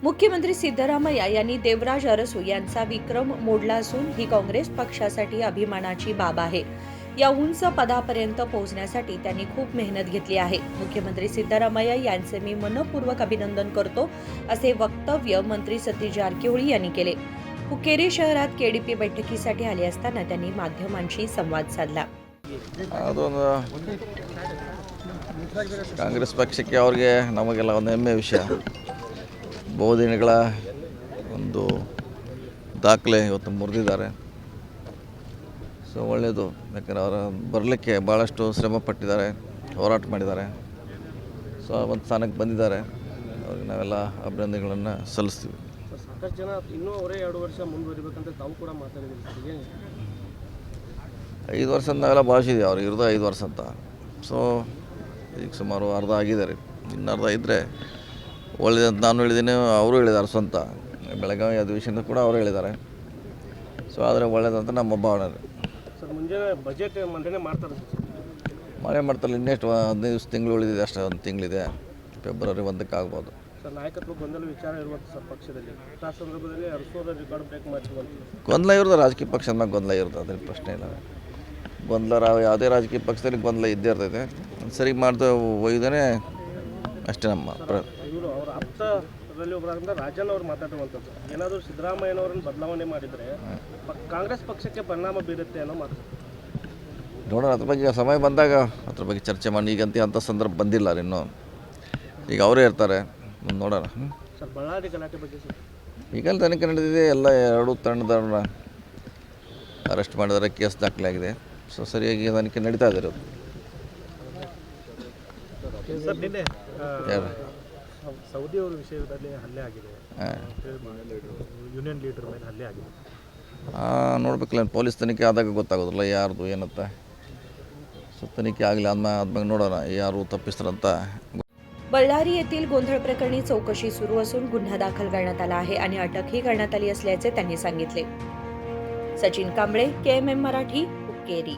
मुख्यमंत्री सिद्धरामय्या यांनी देवराज अरसू यांचा विक्रम मोडला असून ही काँग्रेस पक्षासाठी अभिमानाची बाब आहे। या उंच पदापर्यंत पोहोचण्यासाठी त्यांनी खूप मेहनत घेतली आहे। मुख्यमंत्री सिद्धरामय्या यांचे मी मनपूर्वक अभिनंदन करतो, असे वक्तव्य मंत्री सतीश जारकिहोळी यांनी केले। हुक्केरी शहरात केडीपी बैठकीसाठी आले असताना त्यांनी माध्यमांशी संवाद साधला। ಕಾಂಗ್ರೆಸ್ ಪಕ್ಷಕ್ಕೆ ಅವರಿಗೆ ನಮಗೆಲ್ಲ ಒಂದು ಹೆಮ್ಮೆಯ ವಿಷಯ। ಬಹುದಿನಗಳ ಒಂದು ದಾಖಲೆ ಇವತ್ತು ಮುರಿದಿದ್ದಾರೆ। ಸೊ ಒಳ್ಳೆಯದು, ಯಾಕಂದರೆ ಅವರು ಬರಲಿಕ್ಕೆ ಭಾಳಷ್ಟು ಶ್ರಮ ಪಟ್ಟಿದ್ದಾರೆ, ಹೋರಾಟ ಮಾಡಿದ್ದಾರೆ। ಸೊ ಒಂದು ಸ್ಥಾನಕ್ಕೆ ಬಂದಿದ್ದಾರೆ, ಅವ್ರಿಗೆ ನಾವೆಲ್ಲ ಅಭಿನಂದನೆಗಳನ್ನು ಸಲ್ಲಿಸ್ತೀವಿ। ಸಾಕಷ್ಟು ಜನ ಇನ್ನೂ ಅವರೇ 2 ವರ್ಷ ಮುಂದುವರಿಬೇಕಂತ ತಾವು ಕೂಡ ಮಾತಾಡಿದ್ದೀರಿ। 5 ವರ್ಷ ನಾವೆಲ್ಲ ಭಾವಿಸಿದ್ದೀವಿ, ಅವ್ರಿಗೆ ಇರೋದು 5 ವರ್ಷ ಅಂತ। ಸೊ ಈಗ ಸುಮಾರು ಅರ್ಧ ಆಗಿದ್ದಾರೆ, ಇನ್ನು ಅರ್ಧ ಇದ್ದರೆ ಒಳ್ಳೆಯದಂತ ನಾನು ಹೇಳಿದ್ದೀನಿ, ಅವರು ಹೇಳಿದ್ದಾರೆ ಸ್ವಂತ। ಬೆಳಗಾವಿ ಅಧಿವೇಶನದ ಕೂಡ ಅವರು ಹೇಳಿದ್ದಾರೆ। ಸೊ ಆದರೆ ಒಳ್ಳೆಯದಂತ ನಮ್ಮ ಭಾವನೆ ಸರ್। ಮುಂಜಾನೆ ಬಜೆಟ್ ಮಂಡನೆ ಮಾಡ್ತಾರೆ, ಮಳೆ ಮಾಡ್ತಾರೆ। ಇನ್ನೆಷ್ಟು 15 ತಿಂಗಳು ಉಳಿದಿದೆ, ಅಷ್ಟೇ ಒಂದು ತಿಂಗಳಿದೆ, ಫೆಬ್ರವರಿ 1ಕ್ಕೆ ಆಗ್ಬೋದು ಸರ್। ನಾಯಕತ್ವ ಗೊಂದಲ ವಿಚಾರ ಇರುವಂಥ ಸರ್ ಪಕ್ಷದಲ್ಲಿ, ಆ ಸಂದರ್ಭದಲ್ಲಿ ಅರಸೋರ ರೆಕಾರ್ಡ್ ಬ್ರೇಕ್ ಮಾಡಿರುವಂಥ ಗೊಂದಲ ಇರೋದು ರಾಜಕೀಯ ಪಕ್ಷದ ಮ್ಯಾಗ ಗೊಂದಲ ಇರುತ್ತೆ, ಅದ್ರ ಪ್ರಶ್ನೆ ಇಲ್ಲ। ಗೊಂದಲ ಯಾವುದೇ ರಾಜಕೀಯ ಪಕ್ಷದಲ್ಲಿ ಗೊಂದಲ ಇದ್ದೇ ಇರ್ತೈತೆ, ಸರಿ ಮಾಡ್ತಾ ಒಯ್ದೇ ಅಷ್ಟೇ ನಮ್ಮ ಇವರು ಅವರ ಆಪ್ತರಲ್ಲಿ ಒಬ್ಬರಾಗಿಂದ ರಾಜನ್ ಅವರು ಮಾತಾಡುವಂಥದ್ದು, ಏನಾದರೂ ಸಿದ್ದರಾಮಯ್ಯನವರನ್ನು ಬದಲಾವಣೆ ಮಾಡಿದರೆ ಕಾಂಗ್ರೆಸ್ ಪಕ್ಷಕ್ಕೆ ಪರಿಣಾಮ ಬೀರುತ್ತೆ ಅನ್ನೋ ಮಾತು। ನೋಡೋಣ, ಅದ್ರ ಬಗ್ಗೆ ಸಮಯ ಬಂದಾಗ ಅದ್ರ ಬಗ್ಗೆ ಚರ್ಚೆ ಮಾಡಿ। ಈಗಂತ ಅಂಥ ಸಂದರ್ಭ ಬಂದಿಲ್ಲ ಇನ್ನೂ, ಈಗ ಅವರೇ ಇರ್ತಾರೆ, ನೋಡೋಣ। ಸರ್, ಬಳ್ಳಾರಿ ಗಲಾಟೆ ಬಗ್ಗೆ ಸರ್ ಈಗಲ್ಲಿ ತನಿಖೆ ನಡೆದಿದೆ, ಎಲ್ಲ 2 ತಂಡದವ್ರನ್ನ ಅರೆಸ್ಟ್ ಮಾಡಿದ್ದಾರೆ, ಕೇಸ್ ದಾಖಲಾಗಿದೆ। ಸೊ ಸರಿಯಾಗಿ ತನಿಖೆ ನಡೀತಾ ಇದ್ದಾರೆ। ಸರ್, ನಿನ್ನೆ ಯಾರು ಸೌದಿ ಅವರ ವಿಷಯದಲ್ಲಿ ಹಲ್ಲೆ ಆಗಿದೆ, ಯೂನಿಯನ್ ಲೀಡರ್ ಮೇಲೆ ಹಲ್ಲೆ ಆಗಿದೆ। ನೋಡ್ಬೇಕಲ್ಲ, ಪೊಲೀಸ್ ತನಿಖೆ ಆದಾಗ ಗೊತ್ತಾಗೋದಿಲ್ಲ ಯಾರ್ದು ಏನಂತ। ಸೊ ತನಿಖೆ ಆಗಲಿ ಆದ್ಮೇಲೆ ನೋಡೋಣ ಯಾರು ತಪ್ಪಿಸ್ತಾರಂತ। बळ्ळारी येथील गोंधळ प्रकरणी चौकशी सुरू असून गुन्हा दाखल करण्यात आला आहे आणि अटकही करण्यात आली असल्याचे त्यांनी सांगितले। सचिन कांबळे, KMM मराठी, हुक्केरी।